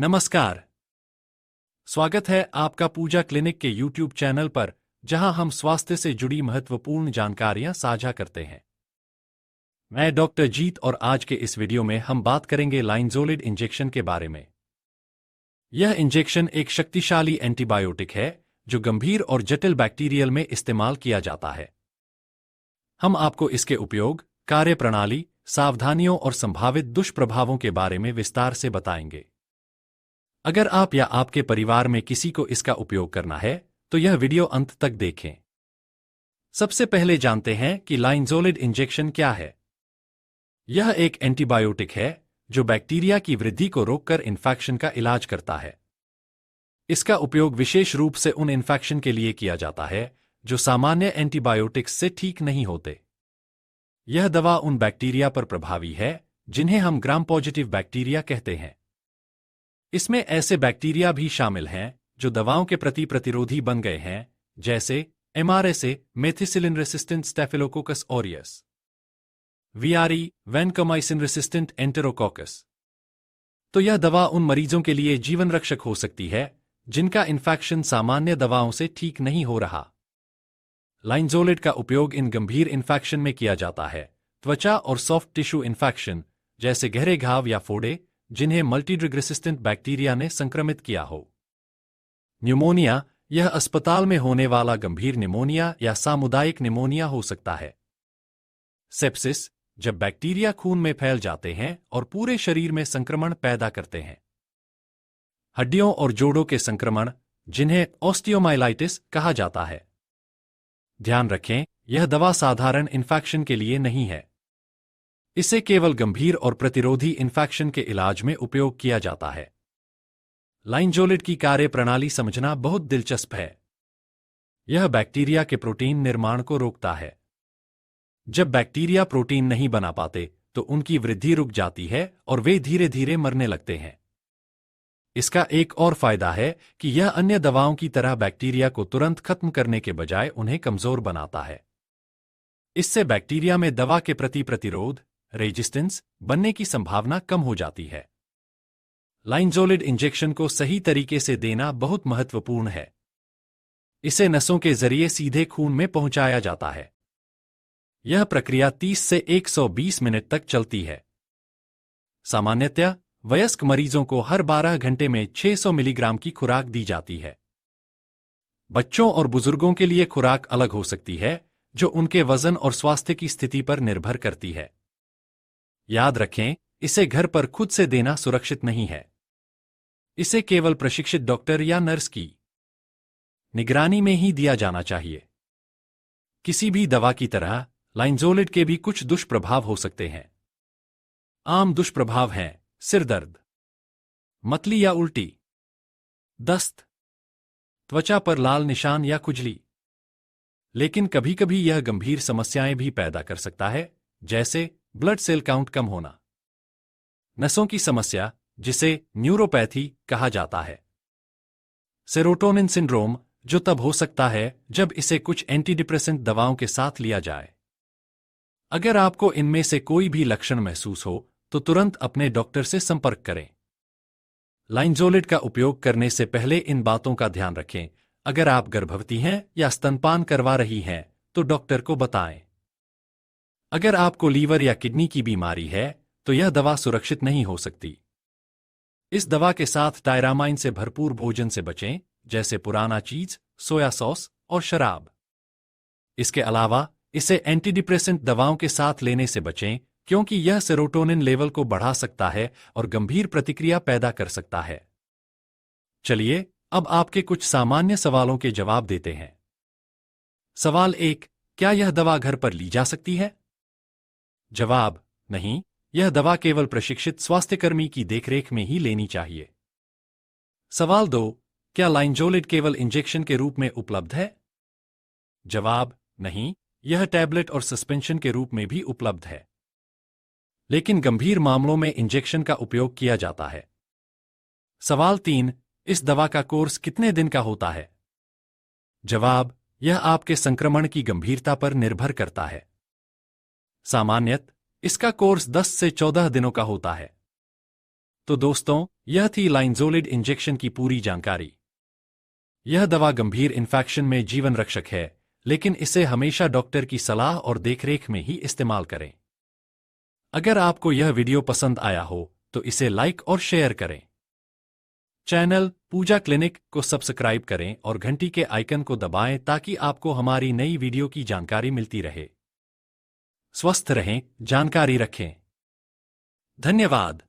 नमस्कार। स्वागत है आपका पूजा क्लिनिक के YouTube चैनल पर, जहां हम स्वास्थ्य से जुड़ी महत्वपूर्ण जानकारियां साझा करते हैं। मैं डॉक्टर जीत और आज के इस वीडियो में हम बात करेंगे लाइनज़ोलिड इंजेक्शन के बारे में। यह इंजेक्शन एक शक्तिशाली एंटीबायोटिक है जो गंभीर और जटिल बैक्टीरियल में इस्तेमाल किया जाता है। हम आपको इसके उपयोग, कार्यप्रणाली, सावधानियों और संभावित दुष्प्रभावों के बारे में विस्तार से बताएंगे। अगर आप या आपके परिवार में किसी को इसका उपयोग करना है, तो यह वीडियो अंत तक देखें। सबसे पहले जानते हैं कि लाइनज़ोलिड इंजेक्शन क्या है। यह एक एंटीबायोटिक है जो बैक्टीरिया की वृद्धि को रोककर इन्फेक्शन का इलाज करता है। इसका उपयोग विशेष रूप से उन इन्फेक्शन के लिए किया जाता है जो सामान्य एंटीबायोटिक्स से ठीक नहीं होते। यह दवा उन बैक्टीरिया पर प्रभावी है जिन्हें हम ग्राम पॉजिटिव बैक्टीरिया कहते हैं। इसमें ऐसे बैक्टीरिया भी शामिल हैं जो दवाओं के प्रति प्रतिरोधी बन गए हैं, जैसे MRSA methicillin resistant Staphylococcus aureus, VRE vancomycin resistant Enterococcus. तो यह दवा उन मरीजों के लिए जीवन रक्षक हो सकती है जिनका इन्फेक्शन सामान्य दवाओं से ठीक नहीं हो रहा। लाइनज़ोलिड का उपयोग इन गंभीर इन्फेक्शन में किया जाता है, त्वचा और सॉफ्ट टिश्यू इन्फेक्शन जैसे गहरे घाव या फोड़े जिन्हें मल्टीड्रग रेसिस्टेंट बैक्टीरिया ने संक्रमित किया हो। न्यूमोनिया, यह अस्पताल में होने वाला गंभीर निमोनिया या सामुदायिक निमोनिया हो सकता है। सेप्सिस, जब बैक्टीरिया खून में फैल जाते हैं और पूरे शरीर में संक्रमण पैदा करते हैं। हड्डियों और जोड़ों के संक्रमण, जिन्हें ऑस्टियोमाइलाइटिस कहा जाता है। ध्यान रखें, यह दवा साधारण इन्फेक्शन के लिए नहीं है। इसे केवल गंभीर और प्रतिरोधी इन्फेक्शन के इलाज में उपयोग किया जाता है। लाइनज़ोलिड की कार्यप्रणाली समझना बहुत दिलचस्प है। यह बैक्टीरिया के प्रोटीन निर्माण को रोकता है। जब बैक्टीरिया प्रोटीन नहीं बना पाते, तो उनकी वृद्धि रुक जाती है और वे धीरे धीरे मरने लगते हैं। इसका एक और फायदा है कि यह अन्य दवाओं की तरह बैक्टीरिया को तुरंत खत्म करने के बजाय उन्हें कमजोर बनाता है। इससे बैक्टीरिया में दवा के प्रति प्रतिरोध रेजिस्टेंस बनने की संभावना कम हो जाती है। लाइनज़ोलिड इंजेक्शन को सही तरीके से देना बहुत महत्वपूर्ण है। इसे नसों के जरिए सीधे खून में पहुंचाया जाता है। यह प्रक्रिया 30 से 120 मिनट तक चलती है। सामान्यतया वयस्क मरीजों को हर 12 घंटे में 600 मिलीग्राम की खुराक दी जाती है। बच्चों और बुजुर्गों के लिए खुराक अलग हो सकती है, जो उनके वजन और स्वास्थ्य की स्थिति पर निर्भर करती है। याद रखें, इसे घर पर खुद से देना सुरक्षित नहीं है। इसे केवल प्रशिक्षित डॉक्टर या नर्स की निगरानी में ही दिया जाना चाहिए। किसी भी दवा की तरह लाइनज़ोलिड के भी कुछ दुष्प्रभाव हो सकते हैं। आम दुष्प्रभाव हैं सिर दर्द, मतली या उल्टी, दस्त, त्वचा पर लाल निशान या खुजली। लेकिन कभी कभी यह गंभीर समस्याएं भी पैदा कर सकता है, जैसे ब्लड सेल काउंट कम होना, नसों की समस्या जिसे न्यूरोपैथी कहा जाता है, सेरोटोनिन सिंड्रोम, जो तब हो सकता है जब इसे कुछ एंटीडिप्रेसेंट दवाओं के साथ लिया जाए। अगर आपको इनमें से कोई भी लक्षण महसूस हो, तो तुरंत अपने डॉक्टर से संपर्क करें। लाइनज़ोलिड का उपयोग करने से पहले इन बातों का ध्यान रखें। अगर आप गर्भवती हैं या स्तनपान करवा रही हैं, तो डॉक्टर को बताएं। अगर आपको लीवर या किडनी की बीमारी है, तो यह दवा सुरक्षित नहीं हो सकती। इस दवा के साथ टायरामाइन से भरपूर भोजन से बचें, जैसे पुराना चीज, सोया सॉस और शराब। इसके अलावा इसे एंटीडिप्रेसेंट दवाओं के साथ लेने से बचें, क्योंकि यह सेरोटोनिन लेवल को बढ़ा सकता है और गंभीर प्रतिक्रिया पैदा कर सकता है। चलिए, अब आपके कुछ सामान्य सवालों के जवाब देते हैं। सवाल 1, क्या यह दवा घर पर ली जा सकती है? जवाब, नहीं, यह दवा केवल प्रशिक्षित स्वास्थ्यकर्मी की देखरेख में ही लेनी चाहिए। सवाल 2, क्या लाइनज़ोलिड केवल इंजेक्शन के रूप में उपलब्ध है? जवाब, नहीं, यह टैबलेट और सस्पेंशन के रूप में भी उपलब्ध है। लेकिन गंभीर मामलों में इंजेक्शन का उपयोग किया जाता है। सवाल 3, इस दवा का कोर्स कितने दिन का होता है? जवाब, यह आपके संक्रमण की गंभीरता पर निर्भर करता है। सामान्यतः इसका कोर्स 10 से 14 दिनों का होता है। तो दोस्तों, यह थी लाइनज़ोलिड इंजेक्शन की पूरी जानकारी। यह दवा गंभीर इन्फेक्शन में जीवन रक्षक है, लेकिन इसे हमेशा डॉक्टर की सलाह और देखरेख में ही इस्तेमाल करें। अगर आपको यह वीडियो पसंद आया हो तो इसे लाइक और शेयर करें। चैनल पूजा क्लिनिक को सब्सक्राइब करें और घंटी के आइकन को दबाएं ताकि आपको हमारी नई वीडियो की जानकारी मिलती रहे। स्वस्थ रहें, जानकारी रखें। धन्यवाद।